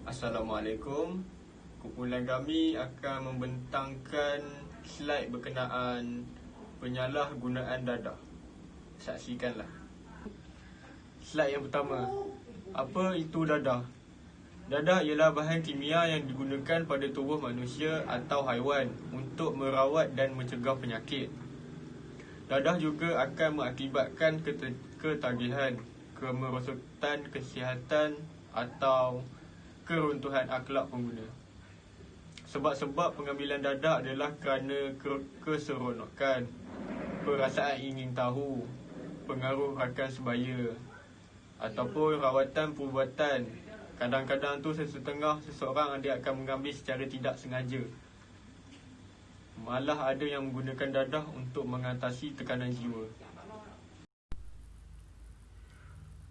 Assalamualaikum. Kumpulan kami akan membentangkan slide berkenaan penyalahgunaan dadah. Saksikanlah. Slide yang pertama. Apa itu dadah? Dadah ialah bahan kimia yang digunakan pada tubuh manusia atau haiwan untuk merawat dan mencegah penyakit. Dadah juga akan mengakibatkan ketagihan, kemerosotan kesihatan atau keruntuhan akhlak pengguna. Sebab-sebab pengambilan dadah adalah kerana keseronokan, perasaan ingin tahu, pengaruh rakan sebaya, ataupun rawatan perubatan. Kadang-kadang tu seseorang dia akan mengambil secara tidak sengaja. Malah ada yang menggunakan dadah untuk mengatasi tekanan jiwa.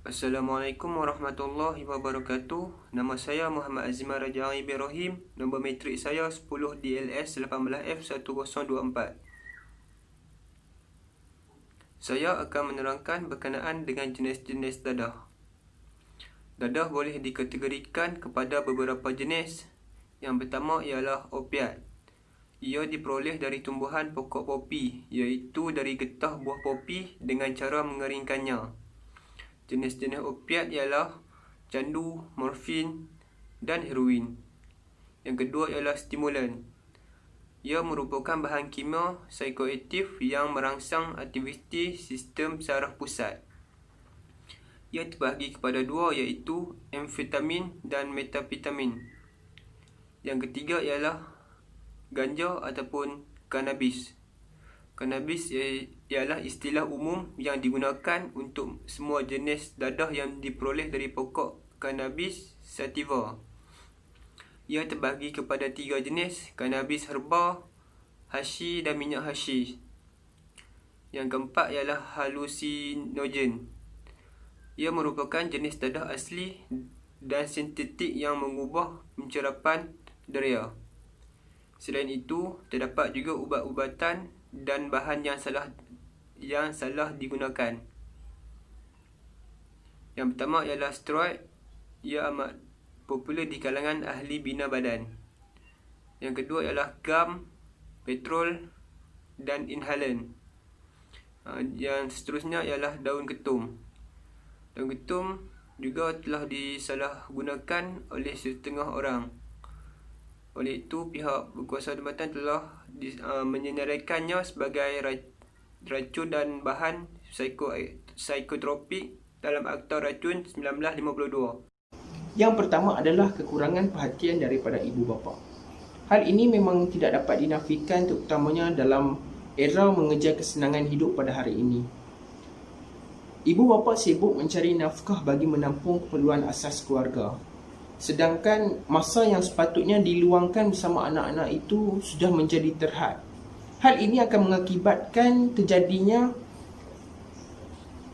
Assalamualaikum warahmatullahi wabarakatuh. Nama saya Muhammad Azimah Raja Ibrahim. Nombor matrik saya 10 DLS 18F1024. Saya akan menerangkan berkenaan dengan jenis-jenis dadah. Dadah boleh dikategorikan kepada beberapa jenis. Yang pertama ialah opiat. Ia diperoleh dari tumbuhan pokok popi, iaitu dari getah buah popi dengan cara mengeringkannya. Jenis-jenis opiat ialah candu, morfin dan heroin. Yang kedua ialah stimulan. Ia merupakan bahan kimia psikoaktif yang merangsang aktiviti sistem saraf pusat. Ia terbahagi kepada dua, iaitu amfetamin dan metapetamin. Yang ketiga ialah ganja ataupun kanabis. Kanabis ialah istilah umum yang digunakan untuk semua jenis dadah yang diperoleh dari pokok Cannabis sativa. Ia terbahagi kepada 3 jenis: kanabis herba, hashi dan minyak hashi. Yang keempat ialah halusinogen. Ia merupakan jenis dadah asli dan sintetik yang mengubah pencerapan deria. Selain itu, terdapat juga ubat-ubatan dan bahan yang salah digunakan. Yang pertama ialah steroid. Ia amat popular di kalangan ahli bina badan. Yang kedua ialah gam, petrol dan inhalan. Yang seterusnya ialah daun ketum. Daun ketum juga telah disalahgunakan oleh setengah orang. Oleh itu, pihak berkuasa tempatan telah menyenaraikannya sebagai racun dan bahan psikotropik dalam Akta Racun 1952. Yang pertama adalah kekurangan perhatian daripada ibu bapa. Hal ini memang tidak dapat dinafikan, terutamanya dalam era mengejar kesenangan hidup pada hari ini. Ibu bapa sibuk mencari nafkah bagi menampung keperluan asas keluarga. Sedangkan masa yang sepatutnya diluangkan bersama anak-anak itu sudah menjadi terhad. Hal ini akan mengakibatkan terjadinya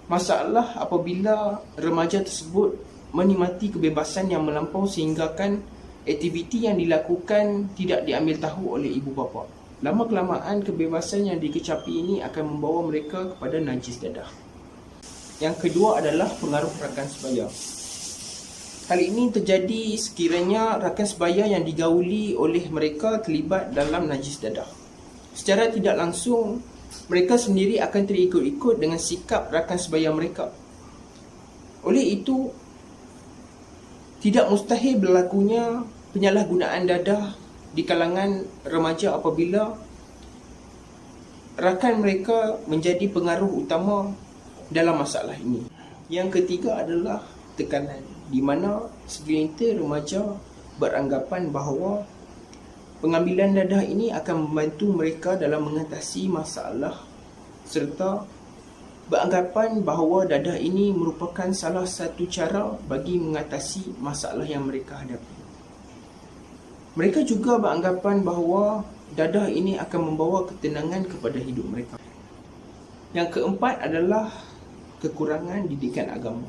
masalah apabila remaja tersebut menikmati kebebasan yang melampau sehinggakan aktiviti yang dilakukan tidak diambil tahu oleh ibu bapa. Lama-kelamaan kebebasan yang dikecapi ini akan membawa mereka kepada najis dadah. Yang kedua adalah pengaruh rakan sebaya. Hal ini terjadi sekiranya rakan sebaya yang digauli oleh mereka terlibat dalam najis dadah. Secara tidak langsung, mereka sendiri akan terikut-ikut dengan sikap rakan sebaya mereka. Oleh itu, tidak mustahil berlakunya penyalahgunaan dadah di kalangan remaja apabila rakan mereka menjadi pengaruh utama dalam masalah ini. Yang ketiga adalah tekanan, di mana segelintir remaja beranggapan bahawa pengambilan dadah ini akan membantu mereka dalam mengatasi masalah serta beranggapan bahawa dadah ini merupakan salah satu cara bagi mengatasi masalah yang mereka hadapi. Mereka juga beranggapan bahawa dadah ini akan membawa ketenangan kepada hidup mereka. Yang keempat adalah kekurangan didikan agama.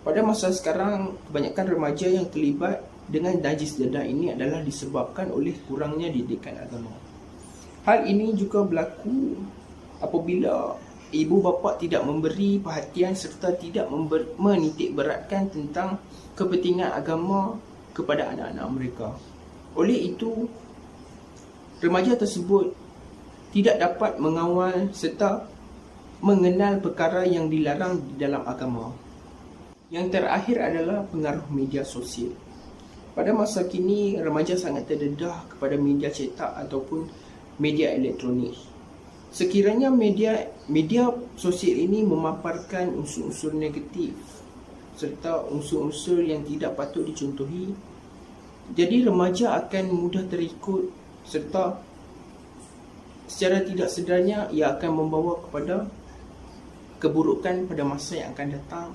Pada masa sekarang, kebanyakan remaja yang terlibat dengan najis dadah ini adalah disebabkan oleh kurangnya didikan agama. Hal ini juga berlaku apabila ibu bapa tidak memberi perhatian serta tidak menitik beratkan tentang kepentingan agama kepada anak-anak mereka. Oleh itu, remaja tersebut tidak dapat mengawal serta mengenal perkara yang dilarang di dalam agama. Yang terakhir adalah pengaruh media sosial. Pada masa kini, remaja sangat terdedah kepada media cetak ataupun media elektronik. Sekiranya media sosial ini memaparkan unsur-unsur negatif serta unsur-unsur yang tidak patut dicontohi, jadi remaja akan mudah terikut serta secara tidak sedarnya ia akan membawa kepada keburukan pada masa yang akan datang.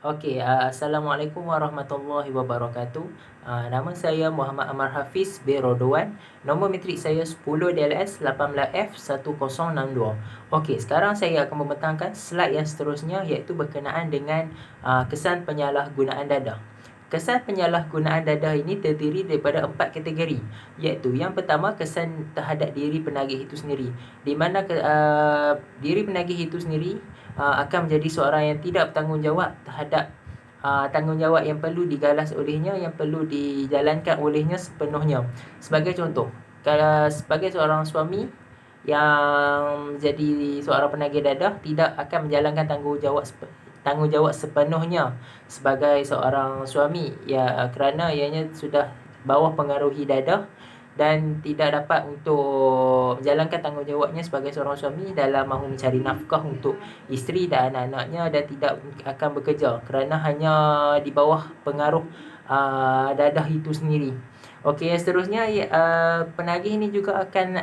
Okey, Assalamualaikum warahmatullahi wabarakatuh. Nama saya Muhammad Amar Hafiz bin Rodowan. Nombor matrik saya 10 DLS 18F1062. Okey, sekarang saya akan membentangkan slide yang seterusnya, iaitu berkenaan dengan kesan penyalahgunaan dadah. Kesan penyalahgunaan dadah ini terdiri daripada 4 kategori, iaitu yang pertama, kesan terhadap diri penagih itu sendiri, di mana diri penagih itu sendiri akan menjadi seorang yang tidak bertanggungjawab terhadap tanggungjawab yang perlu digalas olehnya, yang perlu dijalankan olehnya sepenuhnya. Sebagai contoh, kalau sebagai seorang suami yang jadi seorang penagih dadah, tidak akan menjalankan tanggungjawab sepenuhnya sebagai seorang suami, ya, kerana ianya sudah bawah pengaruhi dadah dan tidak dapat untuk menjalankan tanggungjawabnya sebagai seorang suami dalam mahu mencari nafkah untuk isteri dan anak-anaknya, dan tidak akan bekerja kerana hanya di bawah pengaruh dadah itu sendiri. Okey, yang seterusnya, penagih ini juga akan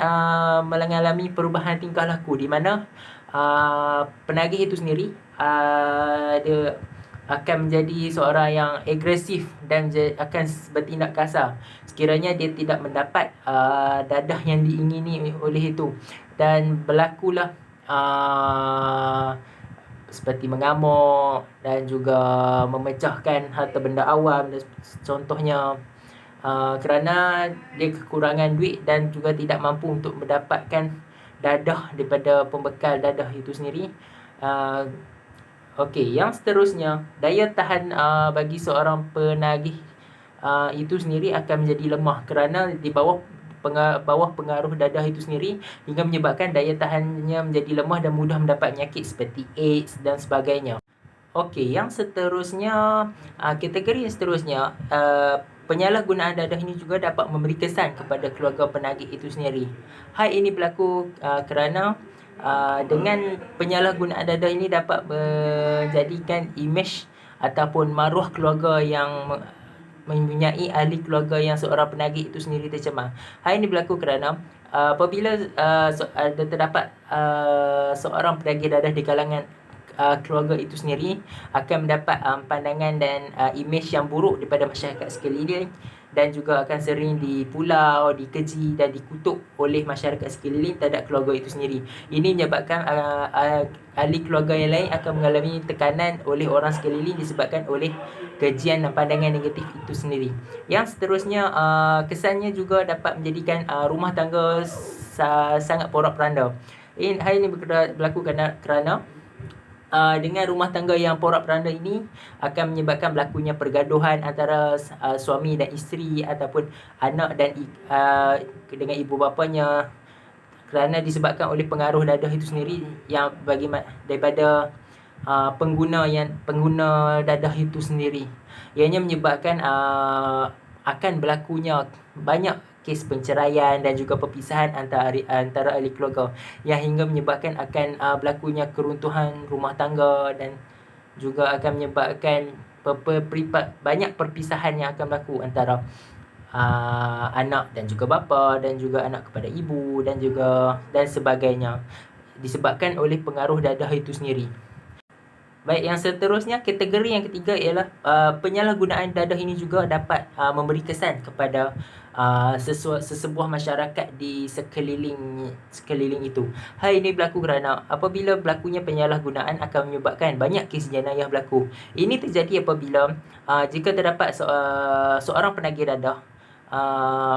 mengalami perubahan tingkah laku, di mana penagih itu sendiri dia akan menjadi seorang yang agresif dan akan bertindak kasar sekiranya dia tidak mendapat dadah yang diingini oleh itu, dan berlakulah seperti mengamuk dan juga memecahkan harta benda awam contohnya, kerana dia kekurangan duit dan juga tidak mampu untuk mendapatkan dadah daripada pembekal dadah itu sendiri. Okey, yang seterusnya, daya tahan bagi seorang penagih itu sendiri akan menjadi lemah kerana di bawah pengaruh dadah itu sendiri, hingga menyebabkan daya tahannya menjadi lemah dan mudah mendapat penyakit seperti AIDS dan sebagainya. Okey, yang seterusnya, kategori yang seterusnya, penyalahgunaan dadah ini juga dapat memberi kesan kepada keluarga penagih itu sendiri. Hal ini berlaku kerana dengan penyalahgunaan dadah ini dapat menjadikan imej ataupun maruah keluarga yang mempunyai ahli keluarga yang seorang penagih itu sendiri tercemar. Hal ini berlaku kerana apabila terdapat seorang penagih dadah di kalangan keluarga itu sendiri, akan mendapat pandangan dan imej yang buruk daripada masyarakat sekeliling, dan juga akan sering dipulau, dikeji dan dikutuk oleh masyarakat sekeliling terhadap keluarga itu sendiri. Ini menyebabkan ahli keluarga yang lain akan mengalami tekanan oleh orang sekeliling disebabkan oleh kejian dan pandangan negatif itu sendiri. Yang seterusnya, kesannya juga dapat menjadikan rumah tangga sangat porak-poranda. Hal ini berlaku kerana dengan rumah tangga yang porak-poranda ini akan menyebabkan berlakunya pergaduhan antara suami dan isteri ataupun anak dan dengan ibu bapanya, kerana disebabkan oleh pengaruh dadah itu sendiri yang daripada pengguna dadah itu sendiri. Ianya menyebabkan akan berlakunya banyak kes penceraian dan juga perpisahan antara ahli keluarga, yang hingga menyebabkan akan berlakunya keruntuhan rumah tangga, dan juga akan menyebabkan banyak perpisahan yang akan berlaku antara anak dan juga bapa, dan juga anak kepada ibu dan sebagainya, disebabkan oleh pengaruh dadah itu sendiri. Baik, yang seterusnya, kategori yang ketiga ialah penyalahgunaan dadah ini juga dapat memberi kesan kepada sesebuah masyarakat di sekeliling itu. Hal ini berlaku kerana apabila berlakunya penyalahgunaan akan menyebabkan banyak kes jenayah berlaku. Ini terjadi apabila jika terdapat seorang penagih dadah,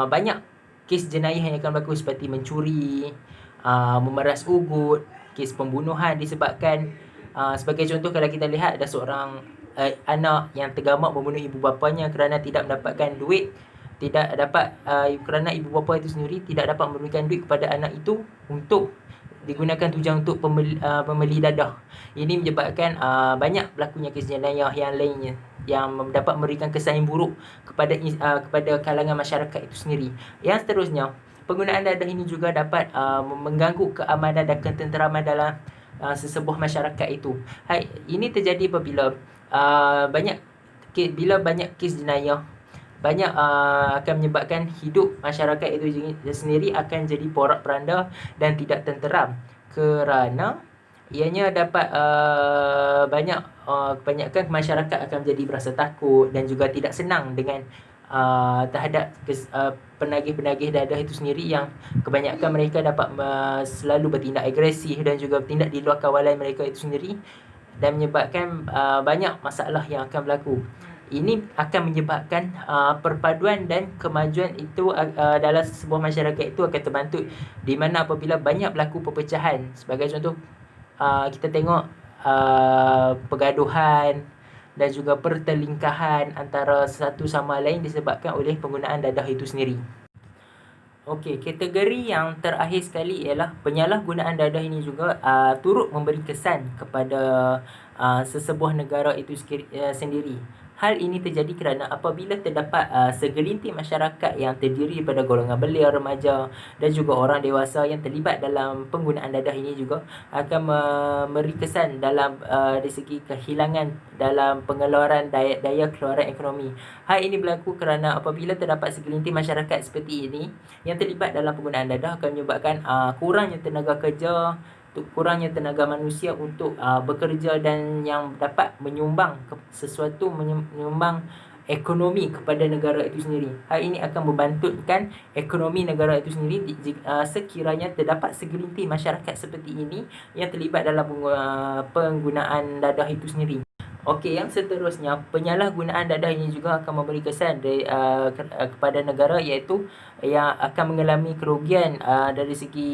banyak kes jenayah yang akan berlaku seperti mencuri, memeras ugut, kes pembunuhan disebabkan sebagai contoh, kalau kita lihat ada seorang anak yang tergamak membunuh ibu bapanya kerana tidak mendapatkan duit, kerana ibu bapa itu sendiri tidak dapat memberikan duit kepada anak itu untuk digunakan tujuan untuk pembeli dadah. Ini menyebabkan banyak berlakunya kes jenayah yang lainnya yang dapat memberikan kesan yang buruk kepada kalangan masyarakat itu sendiri. Yang seterusnya, penggunaan dadah ini juga dapat mengganggu keamanan dan ketenteraman dalam sesebuah masyarakat itu. Ini terjadi apabila banyak kes jenayah akan menyebabkan hidup masyarakat itu sendiri akan jadi porak-poranda dan tidak tenteram, kerana ianya dapat kebanyakan masyarakat akan menjadi berasa takut dan juga tidak senang dengan terhadap penagih-penagih dadah itu sendiri, yang kebanyakan mereka dapat selalu bertindak agresif dan juga bertindak di luar kawalan mereka itu sendiri, dan menyebabkan banyak masalah yang akan berlaku. Ini akan menyebabkan perpaduan dan kemajuan itu dalam sebuah masyarakat itu akan terbantu, di mana apabila banyak berlaku perpecahan. Sebagai contoh, kita tengok pergaduhan dan juga pertelingkahan antara satu sama lain disebabkan oleh penggunaan dadah itu sendiri. Okey, kategori yang terakhir sekali ialah penyalahgunaan dadah ini juga turut memberi kesan kepada sesebuah negara itu sendiri. Hal ini terjadi kerana apabila terdapat segelintir masyarakat yang terdiri daripada golongan belia, remaja dan juga orang dewasa yang terlibat dalam penggunaan dadah ini juga akan memberi kesan dalam dari segi kehilangan dalam pengeluaran daya keluaran ekonomi. Hal ini berlaku kerana apabila terdapat segelintir masyarakat seperti ini yang terlibat dalam penggunaan dadah akan menyebabkan kurangnya tenaga kerja, kurangnya tenaga manusia untuk bekerja dan yang dapat menyumbang menyumbang ekonomi kepada negara itu sendiri. Hal ini akan membantutkan ekonomi negara itu sendiri sekiranya terdapat segelintir masyarakat seperti ini yang terlibat dalam penggunaan dadah itu sendiri. Okey, yang seterusnya, penyalahgunaan dadah ini juga akan memberi kesan kepada negara, iaitu yang akan mengalami kerugian dari segi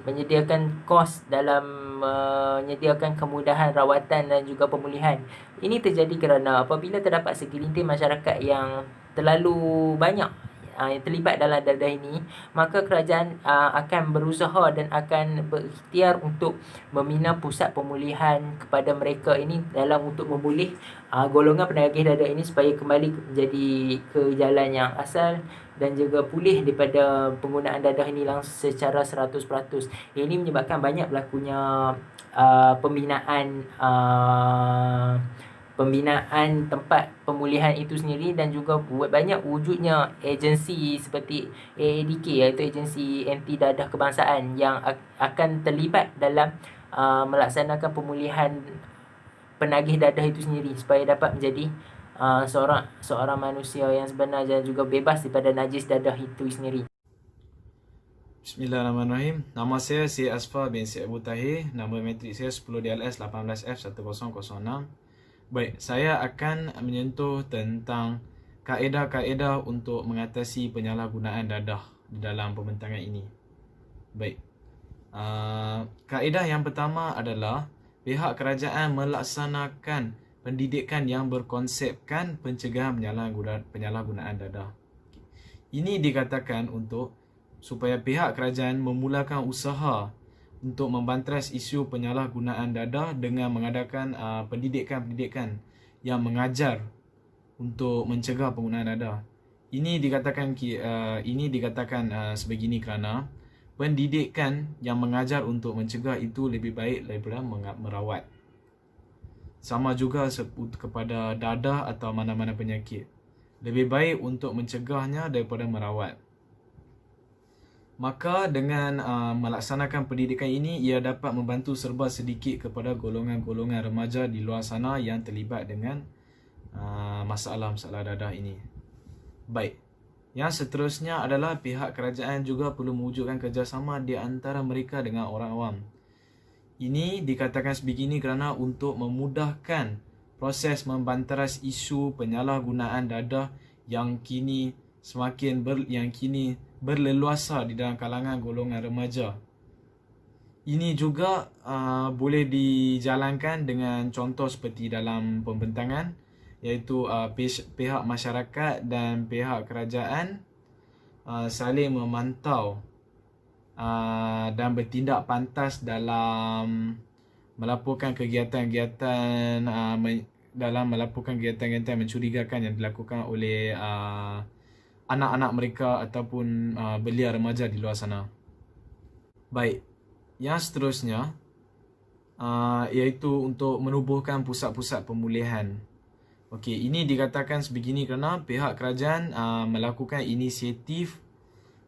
menyediakan kos dalam menyediakan kemudahan rawatan dan juga pemulihan. Ini terjadi kerana apabila terdapat segelintir masyarakat yang terlalu banyak yang terlibat dalam dadah ini, maka kerajaan akan berusaha dan akan berikhtiar untuk membina pusat pemulihan kepada mereka ini dalam untuk memulih golongan penagih dadah ini supaya kembali menjadi ke jalan yang asal dan juga pulih daripada penggunaan dadah ini langsung secara 100%. Ini menyebabkan banyak berlakunya pembinaan tempat pemulihan itu sendiri dan juga banyak wujudnya agensi seperti AADK, iaitu Agensi Anti Dadah Kebangsaan, yang akan terlibat dalam melaksanakan pemulihan penagih dadah itu sendiri supaya dapat menjadi seorang manusia yang sebenar dan juga bebas daripada najis dadah itu sendiri. Bismillahirrahmanirrahim. Nama saya Syed Asfar bin Syed Abu Tahir. Nombor matrik saya 10DLS 18F1006. Baik, saya akan menyentuh tentang kaedah-kaedah untuk mengatasi penyalahgunaan dadah di dalam pembentangan ini. Baik, kaedah yang pertama adalah pihak kerajaan melaksanakan pendidikan yang berkonsepkan pencegahan penyalahgunaan dadah. Ini dikatakan supaya pihak kerajaan memulakan usaha untuk membanteras isu penyalahgunaan dadah dengan mengadakan pendidikan-pendidikan yang mengajar untuk mencegah penggunaan dadah. Ini dikatakan sebegini kerana pendidikan yang mengajar untuk mencegah itu lebih baik daripada merawat. Sama juga kepada dadah atau mana-mana penyakit. Lebih baik untuk mencegahnya daripada merawat. Maka dengan melaksanakan pendidikan ini, ia dapat membantu serba sedikit kepada golongan-golongan remaja di luar sana yang terlibat dengan masalah-masalah dadah ini. Baik, yang seterusnya adalah pihak kerajaan juga perlu mewujudkan kerjasama di antara mereka dengan orang awam. Ini dikatakan sebegini kerana untuk memudahkan proses membanteras isu penyalahgunaan dadah yang kini berleluasa di dalam kalangan golongan remaja. Ini juga boleh dijalankan dengan contoh seperti dalam pembentangan, iaitu pihak masyarakat dan pihak kerajaan saling memantau dan bertindak pantas dalam melaporkan kegiatan-kegiatan mencurigakan yang dilakukan oleh anak-anak mereka ataupun belia remaja di luar sana. Baik, yang seterusnya iaitu untuk menubuhkan pusat-pusat pemulihan. Okey, ini dikatakan sebegini kerana pihak kerajaan melakukan inisiatif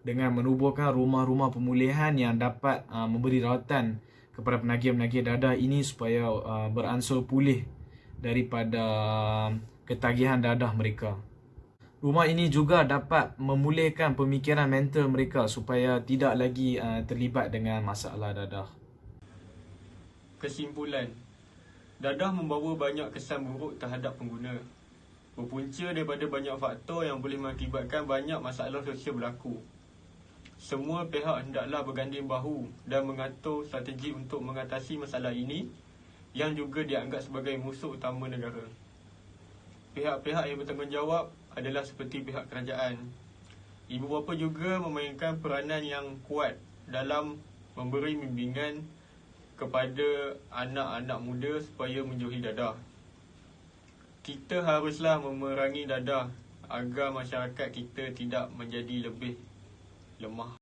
dengan menubuhkan rumah-rumah pemulihan yang dapat memberi rawatan kepada penagih-penagih dadah ini supaya beransur pulih daripada ketagihan dadah mereka. Rumah ini juga dapat memulihkan pemikiran mental mereka supaya tidak lagi terlibat dengan masalah dadah. Kesimpulan, dadah membawa banyak kesan buruk terhadap pengguna. Berpunca daripada banyak faktor yang boleh mengakibatkan banyak masalah sosial berlaku. Semua pihak hendaklah berganding bahu dan mengatur strategi untuk mengatasi masalah ini yang juga dianggap sebagai musuh utama negara. Pihak-pihak yang bertanggungjawab adalah seperti pihak kerajaan. Ibu bapa juga memainkan peranan yang kuat dalam memberi bimbingan kepada anak-anak muda supaya menjauhi dadah. Kita haruslah memerangi dadah agar masyarakat kita tidak menjadi lebih lemah.